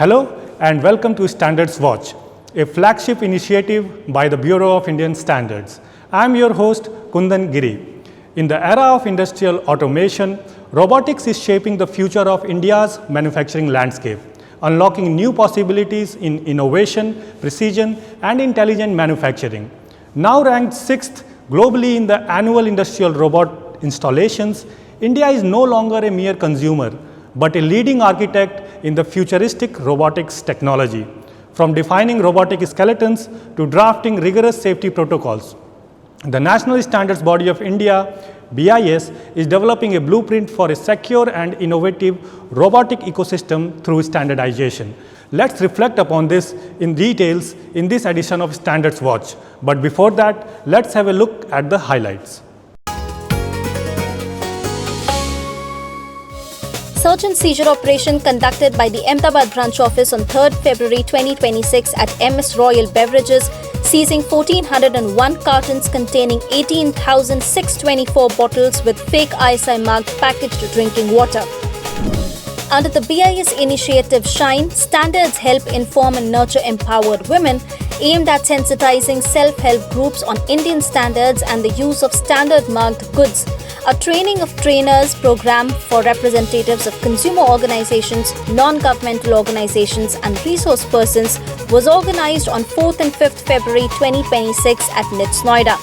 Hello and welcome to Standards Watch, a flagship initiative by the Bureau of Indian Standards. I am your host Kundan Giri. In the era of industrial automation, robotics is shaping the future of India's manufacturing landscape, unlocking new possibilities in innovation, precision, and intelligent manufacturing. Now ranked 6th globally in the annual industrial robot installations, India is no longer a mere consumer, but a leading architect in the futuristic robotics technology, from defining robotic skeletons to drafting rigorous safety protocols. The National Standards Body of India, BIS, is developing a blueprint for a secure and innovative robotic ecosystem through standardization. Let's reflect upon this in details in this edition of Standards Watch. But before that, let's have a look at the highlights. Search and seizure operation conducted by the Ahmedabad branch office on 3rd February 2026 at MS Royal Beverages, seizing 1,401 cartons containing 18,624 bottles with fake ISI marked packaged drinking water. Under the BIS initiative Shine, standards help inform and nurture empowered women, aimed at sensitizing self-help groups on Indian standards and the use of standard-marked goods. A training of trainers program for representatives of consumer organizations, non-governmental organizations and resource persons was organized on 4th and 5th February 2026 at NITS Noida.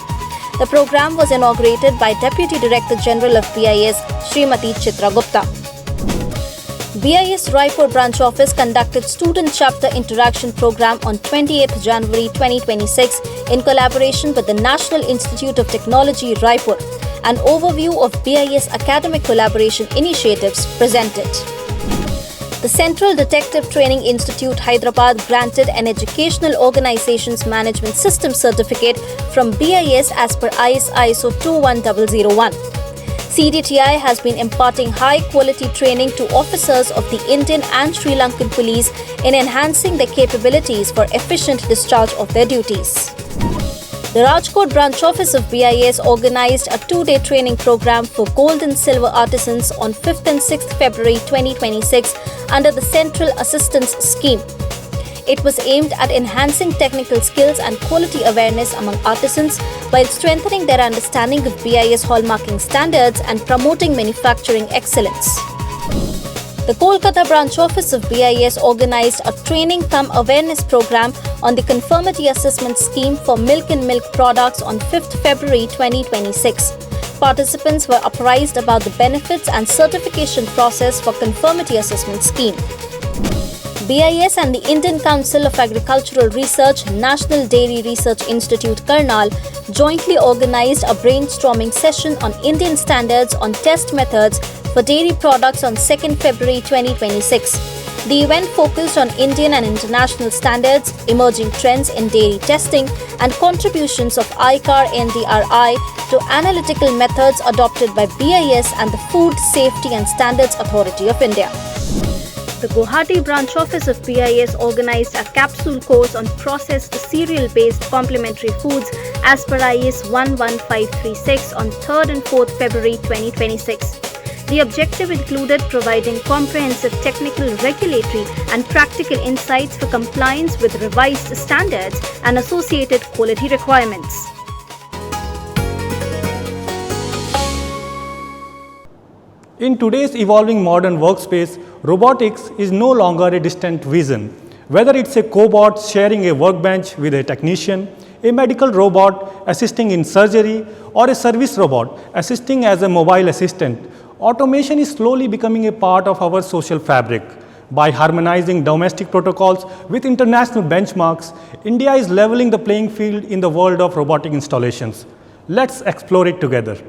The program was inaugurated by Deputy Director General of BIS, Srimati Chitra Gupta. BIS Raipur branch office conducted student chapter interaction program on 28th January 2026 in collaboration with the National Institute of Technology, Raipur. An overview of BIS academic collaboration initiatives presented. The Central Detective Training Institute, Hyderabad granted an Educational Organizations Management System certificate from BIS as per ISO 21001. CDTI has been imparting high-quality training to officers of the Indian and Sri Lankan police in enhancing their capabilities for efficient discharge of their duties. The Rajkot branch office of BIS organized a 2-day training program for gold and silver artisans on 5th and 6th February 2026 under the Central Assistance Scheme. It was aimed at enhancing technical skills and quality awareness among artisans while strengthening their understanding of BIS hallmarking standards and promoting manufacturing excellence. The Kolkata branch office of BIS organized a training-cum-awareness program on the conformity assessment scheme for milk and milk products on 5th February 2026. Participants were apprised about the benefits and certification process for conformity assessment scheme. BIS and the Indian Council of Agricultural Research, National Dairy Research Institute, Karnal, jointly organized a brainstorming session on Indian standards on test methods for dairy products on 2nd February 2026. The event focused on Indian and international standards, emerging trends in dairy testing, and contributions of ICAR NDRI to analytical methods adopted by BIS and the Food Safety and Standards Authority of India. The Guwahati branch office of BIS organized a capsule course on processed cereal-based complementary foods as per IS 11536 on 3rd and 4th February 2026. The objective included providing comprehensive technical, regulatory and practical insights for compliance with revised standards and associated quality requirements. In today's evolving modern workspace, robotics is no longer a distant vision. Whether it's a cobot sharing a workbench with a technician, a medical robot assisting in surgery, or a service robot assisting as a mobile assistant, automation is slowly becoming a part of our social fabric. By harmonizing domestic protocols with international benchmarks, India is leveling the playing field in the world of robotic installations. Let's explore it together.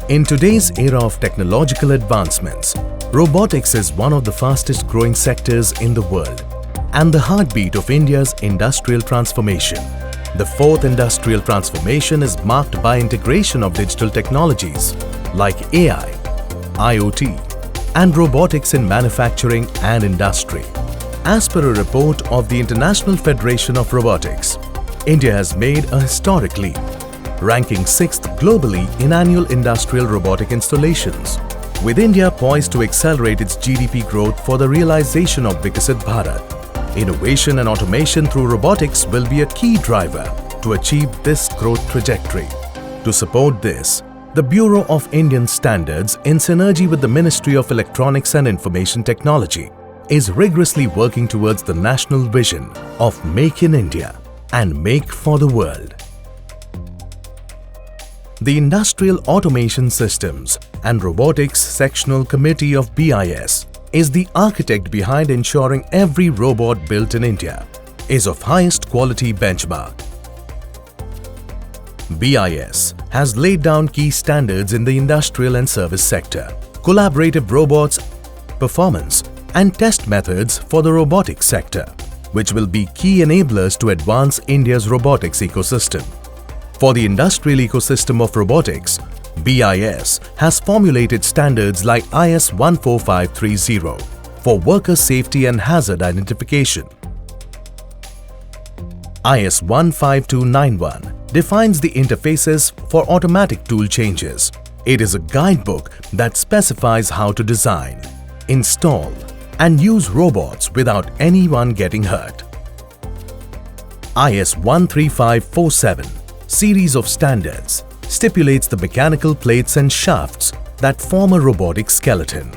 In today's era of technological advancements, robotics is one of the fastest growing sectors in the world and the heartbeat of India's industrial transformation. The fourth industrial transformation is marked by integration of digital technologies like AI, IoT, and robotics in manufacturing and industry. As per a report of the International Federation of Robotics, India has made a historic leap. ranking 6th globally in annual industrial robotic installations. With India poised to accelerate its GDP growth for the realization of Viksit Bharat, innovation and automation through robotics will be a key driver to achieve this growth trajectory. To support this, the Bureau of Indian Standards, in synergy with the Ministry of Electronics and Information Technology, is rigorously working towards the national vision of Make in India and Make for the World. The Industrial Automation Systems and Robotics Sectional Committee of BIS is the architect behind ensuring every robot built in India is of highest quality benchmark. BIS has laid down key standards in the industrial and service sector, collaborative robots, performance and test methods for the robotics sector, which will be key enablers to advance India's robotics ecosystem. For the industrial ecosystem of robotics, BIS has formulated standards like IS 14530 for worker safety and hazard identification. IS 15291 defines the interfaces for automatic tool changes. It is a guidebook that specifies how to design, install, and use robots without anyone getting hurt. IS 13547 series of standards stipulates the mechanical plates and shafts that form a robotic skeleton.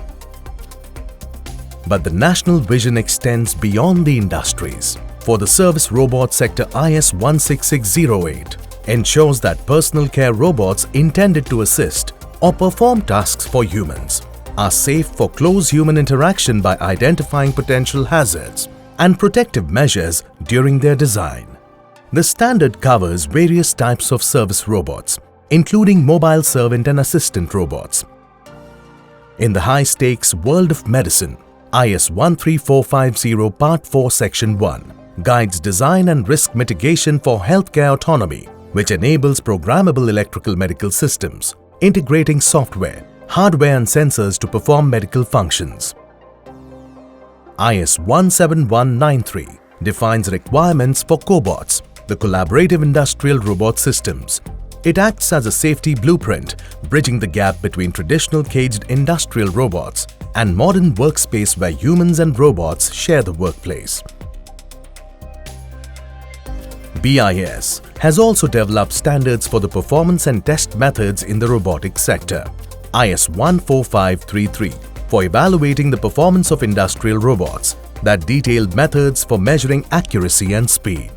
But the national vision extends beyond the industries. For the service robot sector, IS 16608 ensures that personal care robots intended to assist or perform tasks for humans are safe for close human interaction by identifying potential hazards and protective measures during their design. The standard covers various types of service robots, including mobile servant and assistant robots. In the high-stakes world of medicine, IS 13450 Part 4 Section 1 guides design and risk mitigation for healthcare autonomy, which enables programmable electrical medical systems, integrating software, hardware and sensors to perform medical functions. IS 17193 defines requirements for cobots, the collaborative industrial robot systems. It acts as a safety blueprint, bridging the gap between traditional caged industrial robots and modern workspace where humans and robots share the workplace. BIS has also developed standards for the performance and test methods in the robotics sector. IS 14533 for evaluating the performance of industrial robots that detail methods for measuring accuracy and speed.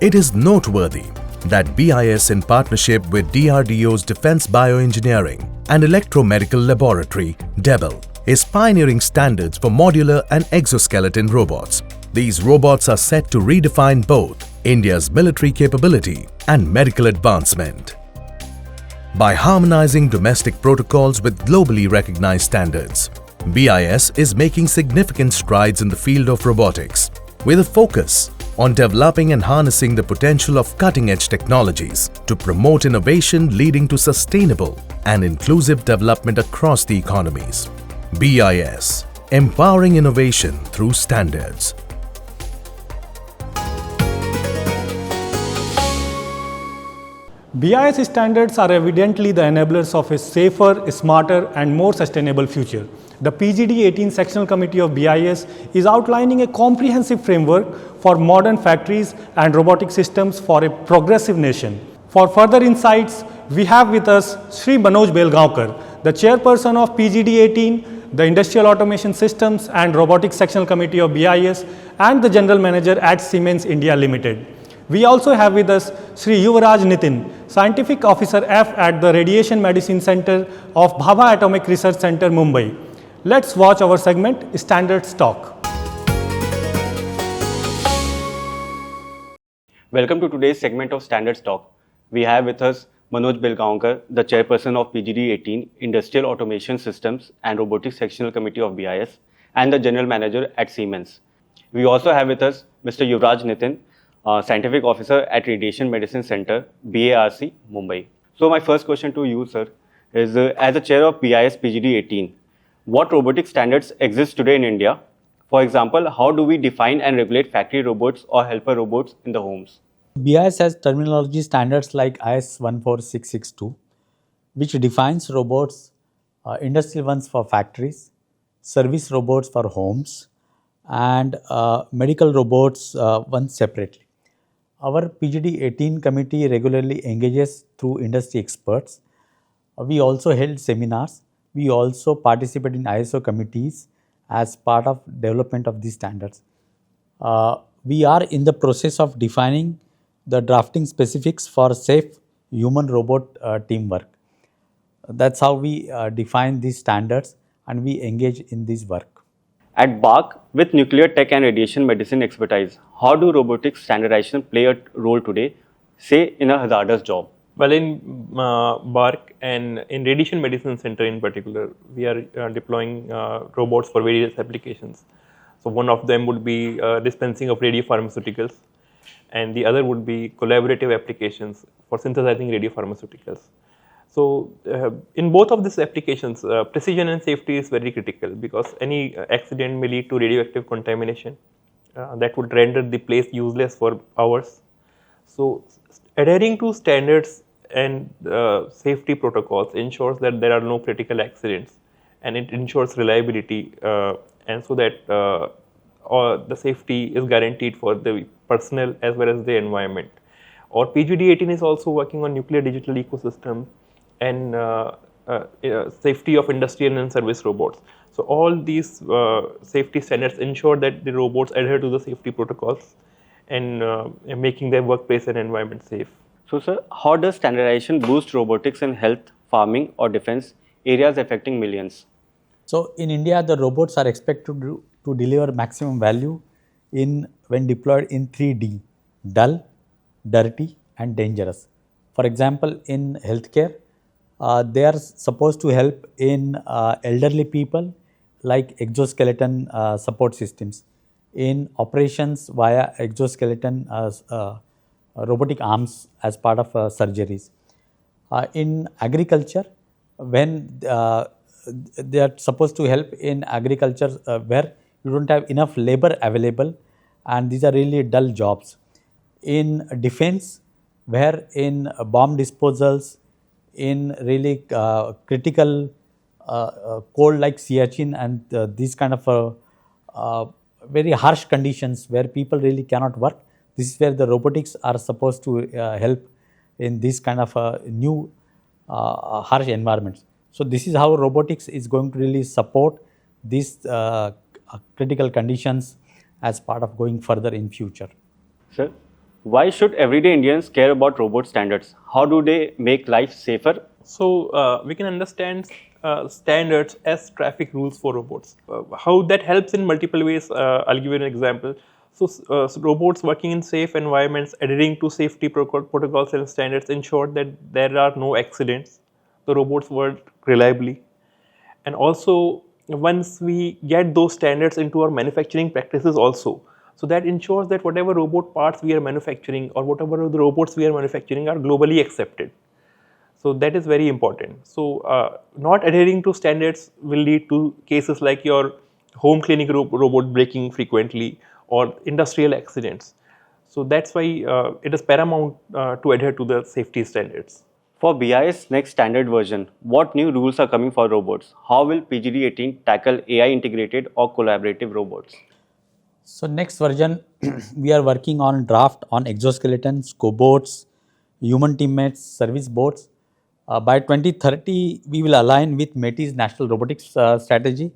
It is noteworthy that BIS, in partnership with DRDO's Defense Bioengineering and Electromedical Laboratory, DEBEL, is pioneering standards for modular and exoskeleton robots. These robots are set to redefine both India's military capability and medical advancement. By harmonizing domestic protocols with globally recognized standards, BIS is making significant strides in the field of robotics, with a focus on developing and harnessing the potential of cutting-edge technologies to promote innovation leading to sustainable and inclusive development across the economies. BIS, empowering innovation through standards. BIS standards are evidently the enablers of a safer, smarter and more sustainable future. The PGD 18 Sectional Committee of BIS is outlining a comprehensive framework for modern factories and robotic systems for a progressive nation. For further insights, we have with us Sri Manoj Belgaonkar, the chairperson of PGD 18, the Industrial Automation Systems and Robotics Sectional Committee of BIS, and the General Manager at Siemens India Limited. We also have with us Sri Yuvraj Nitin, Scientific Officer F at the Radiation Medicine Center of Bhabha Atomic Research Center, Mumbai. Let's watch our segment, Standards Talk. Welcome to today's segment of Standards Talk. We have with us Manoj Belgaonkar, the chairperson of PGD 18, Industrial Automation Systems and Robotics Sectional Committee of BIS, and the General Manager at Siemens. We also have with us Mr. Yuvraj Nitin, Scientific Officer at Radiation Medicine Center, BARC, Mumbai. So my first question to you, sir, is as a chair of BIS PGD 18, what robotic standards exist today in India? For example, how do we define and regulate factory robots or helper robots in the homes? BIS has terminology standards like IS 14662, which defines robots, industrial ones for factories, service robots for homes, and medical robots ones separately. Our PGD 18 committee regularly engages through industry experts. We also held seminars. We also participate in ISO committees as part of development of these standards. We are in the process of defining the drafting specifics for safe human robot teamwork. That's how we define these standards and we engage in this work. At BARC, with nuclear tech and radiation medicine expertise, how do robotics standardization play a role today, say in a hazardous job? Well, in BARC and in Radiation Medicine Center in particular, we are deploying robots for various applications. So one of them would be dispensing of radiopharmaceuticals, and the other would be collaborative applications for synthesizing radiopharmaceuticals. So in both of these applications, precision and safety is very critical because any accident may lead to radioactive contamination that would render the place useless for hours. So adhering to standards and safety protocols ensures that there are no critical accidents, and it ensures reliability, and so that the safety is guaranteed for the personnel as well as the environment. Or PGD 18 is also working on nuclear digital ecosystem and safety of industrial and service robots. So all these safety standards ensure that the robots adhere to the safety protocols and making their workplace and environment safe. So, sir, how does standardization boost robotics in health, farming, or defense areas affecting millions? So in India, the robots are expected to deliver maximum value when deployed in 3D: dull, dirty, and dangerous. For example, in healthcare, they are supposed to help in elderly people like exoskeleton support systems, in operations via exoskeleton robotic arms as part of surgeries. In agriculture, when they are supposed to help in agriculture where you don't have enough labor available, and these are really dull jobs. In defense, where in bomb disposals, in really critical cold like Siachen and these kind of very harsh conditions where people really cannot work, this is where the robotics are supposed to help in this kind of new harsh environments. So this is how robotics is going to really support these critical conditions as part of going further in future. Sir, why should everyday Indians care about robot standards? How do they make life safer? So we can understand standards as traffic rules for robots. How that helps in multiple ways, I'll give you an example. So robots working in safe environments, adhering to safety protocols and standards ensure that there are no accidents. The robots work reliably. And also, once we get those standards into our manufacturing practices also, so that ensures that whatever robot parts we are manufacturing or whatever the robots we are manufacturing are globally accepted. So that is very important. So not adhering to standards will lead to cases like your home cleaning robot breaking frequently or industrial accidents. So that's why it is paramount to adhere to the safety standards. For BIS next standard version, what new rules are coming for robots? How will PGD 18 tackle AI integrated or collaborative robots? So next version, we are working on draft on exoskeletons, cobots, human teammates, service bots. By 2030, we will align with METI's national robotics strategy,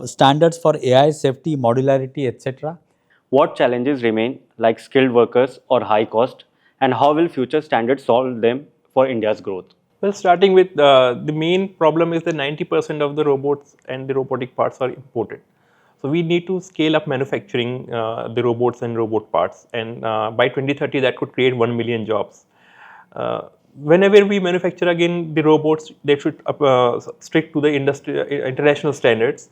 standards for AI, safety, modularity, etc. What challenges remain, like skilled workers or high cost, and how will future standards solve them for India's growth? Well, starting with the main problem is that 90% of the robots and the robotic parts are imported. So we need to scale up manufacturing the robots and robot parts, and by 2030 that could create 1 million jobs. Whenever we manufacture again the robots, they should stick to the international standards,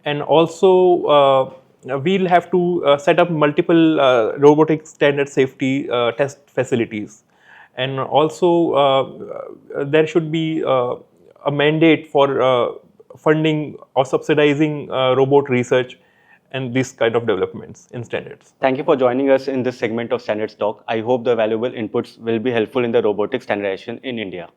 and also we'll have to set up multiple robotic standard safety test facilities, and also there should be a mandate for funding or subsidizing robot research and this kind of developments in standards. Thank you for joining us in this segment of Standards Talk. I hope the valuable inputs will be helpful in the robotic standardization in India.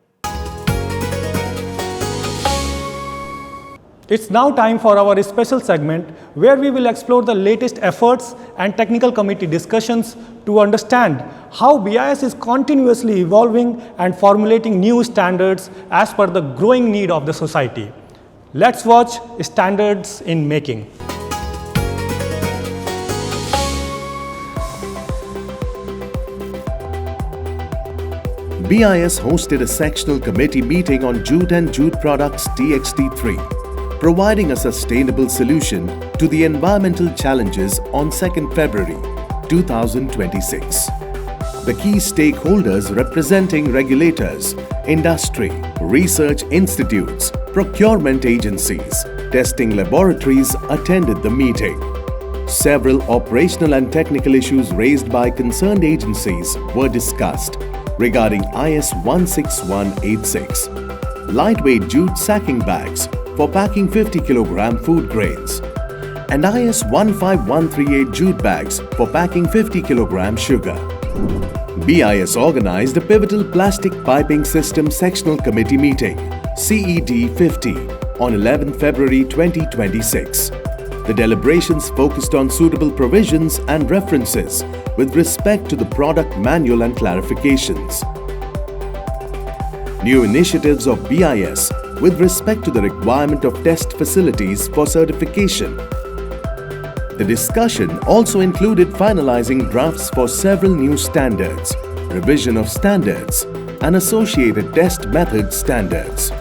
It's now time for our special segment where we will explore the latest efforts and technical committee discussions to understand how BIS is continuously evolving and formulating new standards as per the growing need of the society. Let's watch Standards in Making. BIS hosted a sectional committee meeting on jute and jute products TXT3, providing a sustainable solution to the environmental challenges on 2nd February 2026. The key stakeholders representing regulators, industry, research institutes, procurement agencies, testing laboratories attended the meeting. Several operational and technical issues raised by concerned agencies were discussed regarding IS 16186, lightweight jute sacking bags for packing 50 kg food grains, and IS 15138 jute bags for packing 50 kg sugar. BIS organized a pivotal plastic piping system sectional committee meeting, CET 50, on 11 February 2026. The deliberations focused on suitable provisions and references with respect to the product manual and clarifications. New initiatives of BIS with respect to the requirement of test facilities for certification. The discussion also included finalizing drafts for several new standards, revision of standards, and associated test method standards.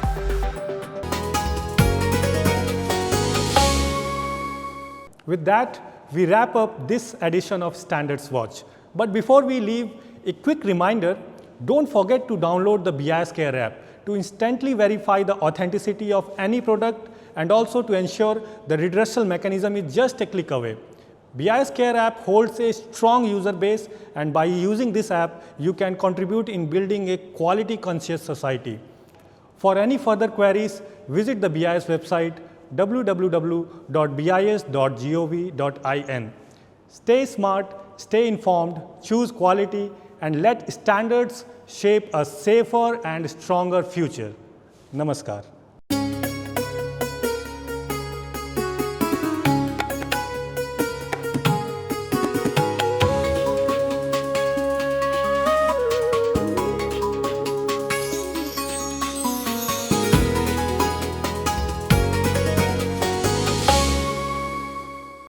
With that, we wrap up this edition of Standards Watch. But before we leave, a quick reminder, don't forget to download the BIS Care app to instantly verify the authenticity of any product and also to ensure the redressal mechanism is just a click away. BIS Care app holds a strong user base, and by using this app, you can contribute in building a quality conscious society. For any further queries, visit the BIS website www.bis.gov.in. Stay smart, stay informed, choose quality, and let standards shape a safer and stronger future. Namaskar.